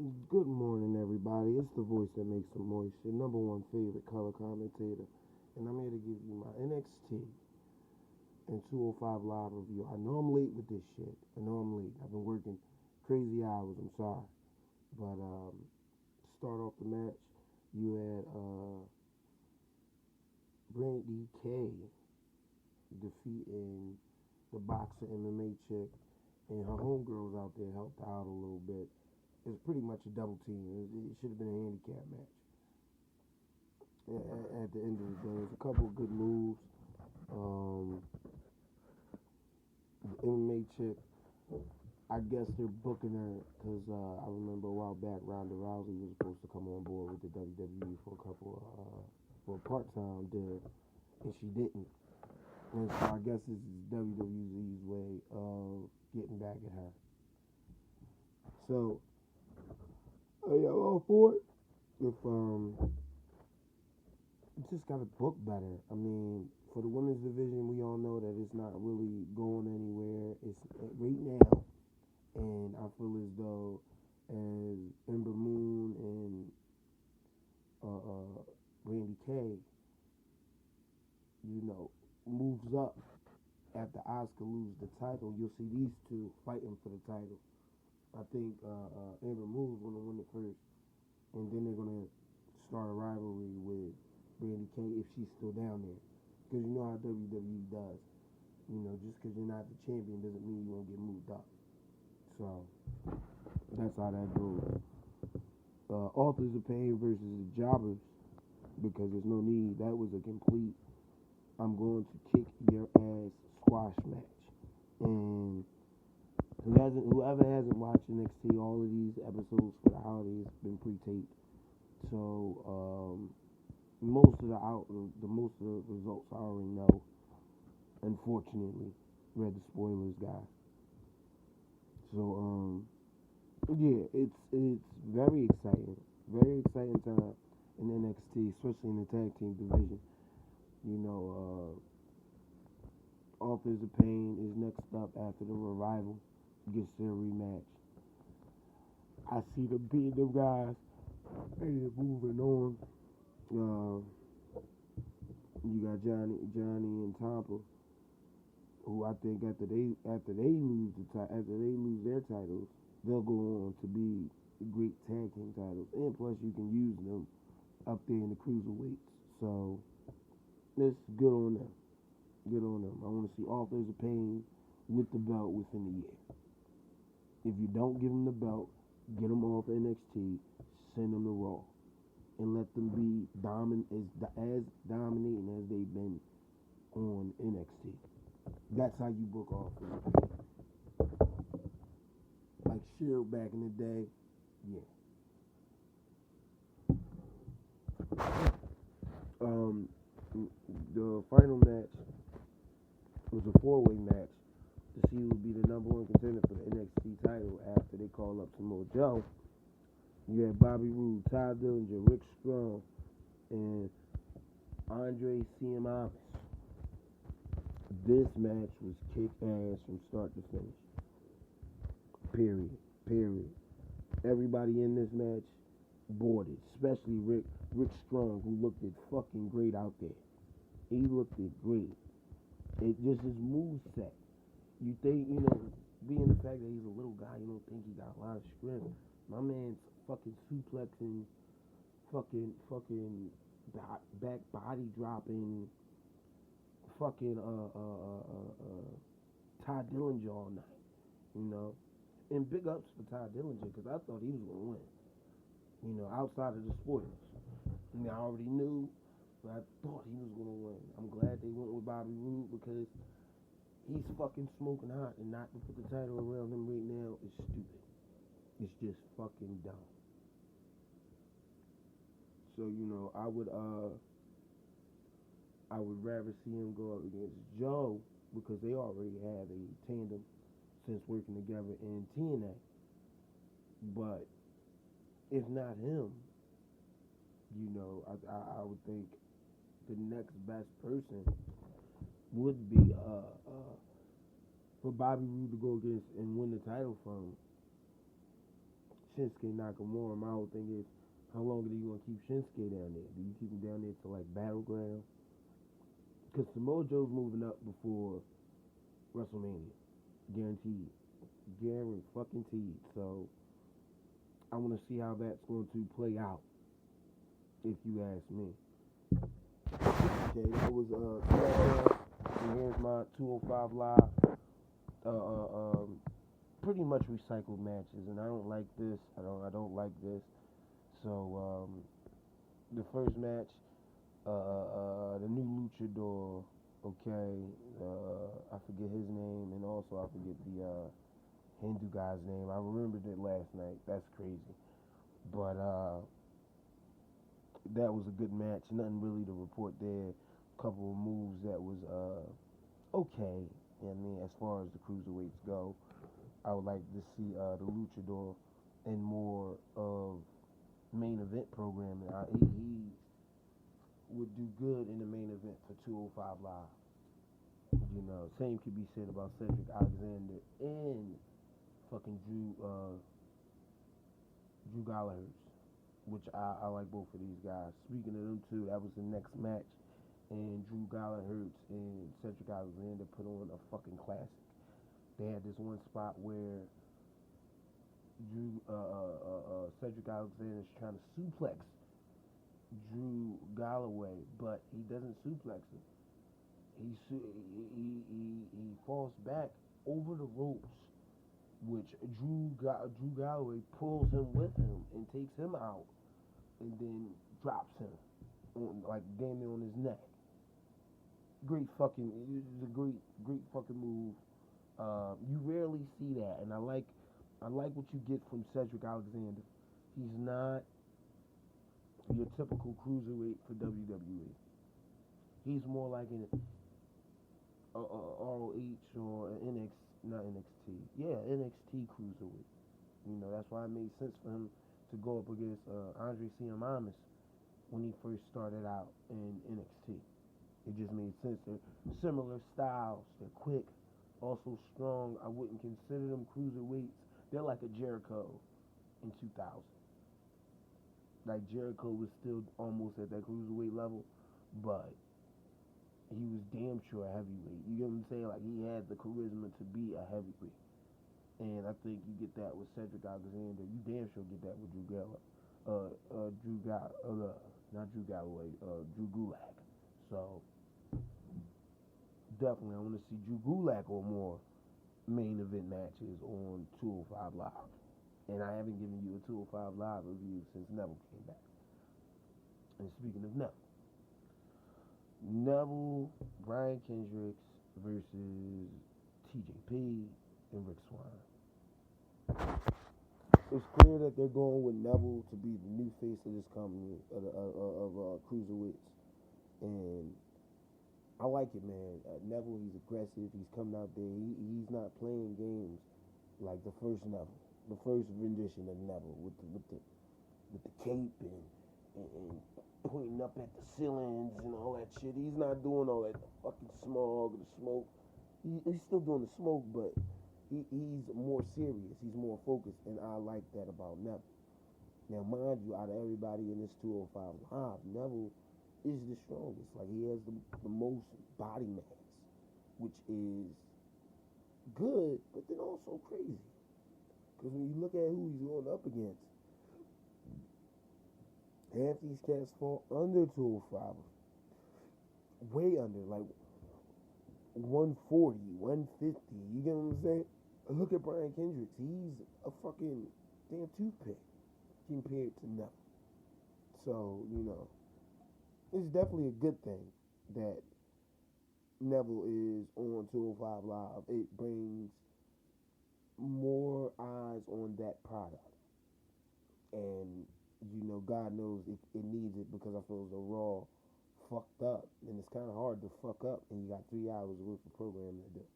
Good morning, everybody. It's the voice that makes them moist, your number one favorite color commentator, and I'm here to give you my NXT and 205 live review. I know I'm late with this shit. I know I'm late. I've been working crazy hours. I'm sorry, but to start off the match, you had Brandy K defeating the boxer MMA chick, and her homegirls out there helped out a little bit. It's pretty much a double team. It should have been a handicap match. At the end of the day, there's a couple of good moves. The MMA chick, I guess they're booking her because I remember a while back Ronda Rousey was supposed to come on board with the WWE for a couple for a part-time deal, and she didn't. And so I guess this is WWE's way of getting back at her. So yeah, all for it. If just got to book better. I mean, for the women's division, we all know that it's not really going anywhere. It's right now, and I feel as though as Ember Moon and Randy Kay, moves up after Asuka lose the title, you'll see these two fighting for the title. I think Ember Moon's gonna win it first, and then they're gonna start a rivalry with Brandy Kay if she's still down there. Because you know how WWE does. Just because you're not the champion doesn't mean you won't get moved up. So, that's how that goes. Authors of Pain versus the Jobbers, because there's no need. That was a complete, I'm going to kick your ass squash match. And whoever hasn't watched NXT, all of these episodes for the holidays have been pre-taped. So, most of the results I already know. Unfortunately, read the spoilers, guy. So yeah, it's very exciting time in NXT, especially in the tag team division. Authors of Pain is next up after the Revival gets their rematch. I see them beating them guys and moving on. You got Johnny and Tampa, who I think after they lose their titles, they'll go on to be great tag team titles, and plus you can use them up there in the cruiserweights. So it's good on them. Good on them. I want to see Authors of Pain with the belt within the year. If you don't give them the belt, get them off NXT, send them to Raw, and let them be as dominating as they've been on NXT. That's how you book off. Like Shield back in the day, yeah. The final match was a four-way match to see who would be the number one contender for the NXT title after they call up Samoa Joe. You had Bobby Roode, Ty Dillinger, Rick Strong, and Andre Cien. This match was kick ass from start to finish. Period. Everybody in this match boarded, especially Rick Strong, who looked it fucking great out there. He looked it great. It just his move set. You think, being the fact that he's a little guy, you don't think he got a lot of strength. My man's fucking suplexing, fucking back body dropping, fucking Ty Dillinger all night, And big ups for Ty Dillinger, because I thought he was gonna win. Outside of the spoilers. I already knew, but I thought he was gonna win. I'm glad they went with Bobby Roode, because he's fucking smoking hot, and not to put the title around him right now is stupid. It's just fucking dumb. So, I would rather see him go up against Joe, because they already have a tandem since working together in TNA. But if not him, I would think the next best person would be for Bobby Roode to go against and win the title from Shinsuke Nakamura. My whole thing is, how long are you gonna keep Shinsuke down there? Do you keep him down there to like Battleground? Because Samoa Joe's moving up before WrestleMania, guaranteed, guaranteed. So I want to see how that's going to play out, if you ask me. Okay, that was SmackDown, and here's my 205 Live. Pretty much recycled matches, and I don't like this. I don't like this. So the first match, the new luchador. Okay, I forget his name, and also I forget the Hindu guy's name. I remembered it last night. That's crazy, but that was a good match. Nothing really to report there. A couple of moves that was okay. I mean, as far as the cruiserweights go, I would like to see the luchador in more of main event programming. He would do good in the main event for 205 Live. You know, same could be said about Cedric Alexander and fucking Drew Gallagher, which I like both of these guys. Speaking of them two, that was the next match, and Drew Gallagher and Cedric Alexander put on a fucking classic. They had this one spot where Cedric Alexander is trying to suplex Drew Galloway, but he doesn't suplex him. He falls back over the ropes, which Drew Galloway pulls him with him and takes him out, and then drops him on, like, damn near on his neck. It's a great fucking move. You rarely see that, and I like what you get from Cedric Alexander. He's not your typical cruiserweight for WWE. He's more like an ROH or an NXT cruiserweight. You know, that's why it made sense for him to go up against Andre Cien when he first started out in NXT. It just made sense. They're similar styles. They're quick, also strong. I wouldn't consider them cruiserweights. They're like a Jericho in 2000. Like, Jericho was still almost at that cruiserweight level, but he was damn sure a heavyweight. You get what I'm saying? Like, he had the charisma to be a heavyweight. And I think you get that with Cedric Alexander. You damn sure get that with Drew Gulak. So, definitely, I want to see Drew Gulak on more main event matches on 205 Live. And I haven't given you a 205 Live review since Neville came back. And speaking of Neville, Brian Kendricks versus TJP and Rick Swann. It's clear that they're going with Neville to be the new face of this company of cruiserweights, and I like it, man. Neville, he's aggressive. He's coming out there. He's not playing games like the first Neville, the first rendition of Neville with the cape and pointing up at the ceilings and all that shit. He's not doing all that fucking smog or the smoke. He's still doing the smoke, but he's more serious. He's more focused, and I like that about Neville. Now, mind you, out of everybody in this 205 Live, Neville is the strongest. Like, he has the most body mass, which is good, but then also crazy. Because when you look at who he's going up against, half these cats fall under 205. Way under, like 140, 150. You get what I'm saying? Look at Brian Kendricks. He's a fucking damn toothpick compared to Neville. So, you know, it's definitely a good thing that Neville is on 205 Live. It brings more eyes on that product. And, you know, God knows it needs it, because I feel as though Raw fucked up. And it's kind of hard to fuck up, and you got 3 hours worth of programming to do.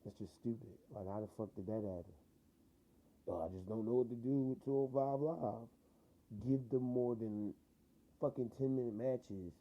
It's just stupid. Like, how the fuck did that happen? Oh, I just don't know what to do with 205 Live. Give them more than fucking 10-minute matches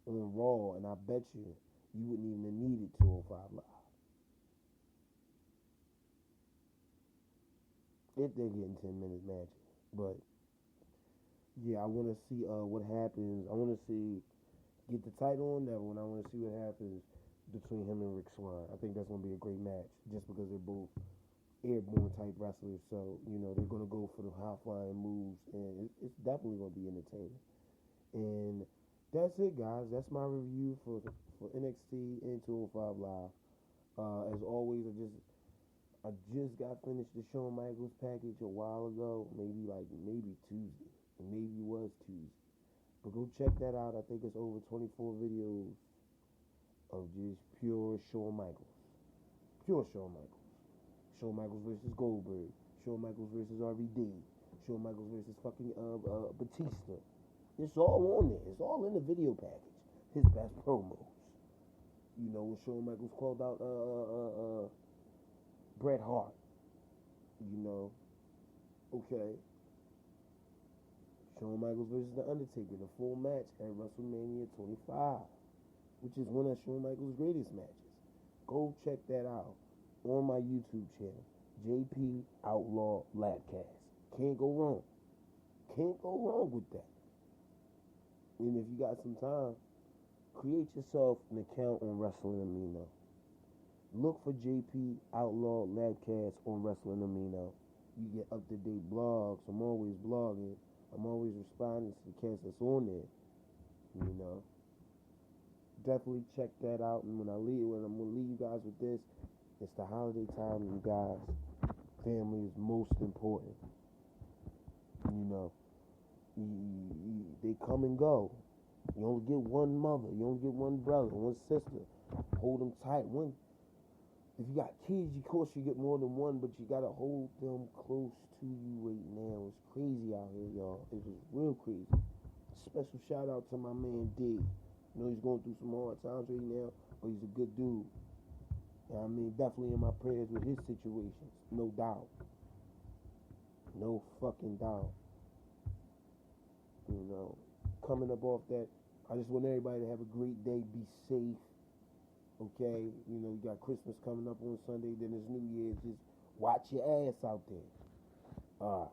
on Raw, and I bet you wouldn't even have needed 205 Live. if they're getting 10 minutes matches. But yeah, I want to see what happens. I want to see get the title on Neville, and I want to see what happens between him and Rick Swan. I think that's gonna be a great match, just because they're both airborne type wrestlers. So they're gonna go for the high flying moves, and it's definitely gonna be entertaining. And that's it, guys. That's my review for NXT and 205 Live. As always, I just got finished the Shawn Michaels package a while ago, maybe Tuesday, and maybe it was Tuesday. But go check that out. I think it's over 24 videos of just pure Shawn Michaels, pure Shawn Michaels. Shawn Michaels versus Goldberg, Shawn Michaels versus RVD, Shawn Michaels versus fucking Batista. It's all on there. It's all in the video package. His best promos. When Shawn Michaels called out Bret Hart. Okay. Shawn Michaels versus The Undertaker, the full match at WrestleMania 25, which is one of Shawn Michaels' greatest matches. Go check that out on my YouTube channel, JP Outlaw Labcast. Can't go wrong. Can't go wrong with that. And if you got some time, create yourself an account on Wrestling Amino. Look for JP Outlaw Labcast on Wrestling Amino. You get up-to-date blogs. I'm always blogging. I'm always responding to the cast that's on there. Definitely check that out. And when I'm gonna leave you guys with this, it's the holiday time, you guys. Family is most important. They come and go. You only get one mother. You only get one brother, one sister. Hold them tight. If you got kids, of course you get more than one, but you gotta hold them close to you right now. It's crazy out here, y'all. It was real crazy. Special shout out to my man D. He's going through some hard times right now, but he's a good dude. Definitely in my prayers with his situations. No doubt. No fucking doubt. Coming up off that, I just want everybody to have a great day. Be safe. Okay? You got Christmas coming up on Sunday, then it's New Year's. Just watch your ass out there. Alright.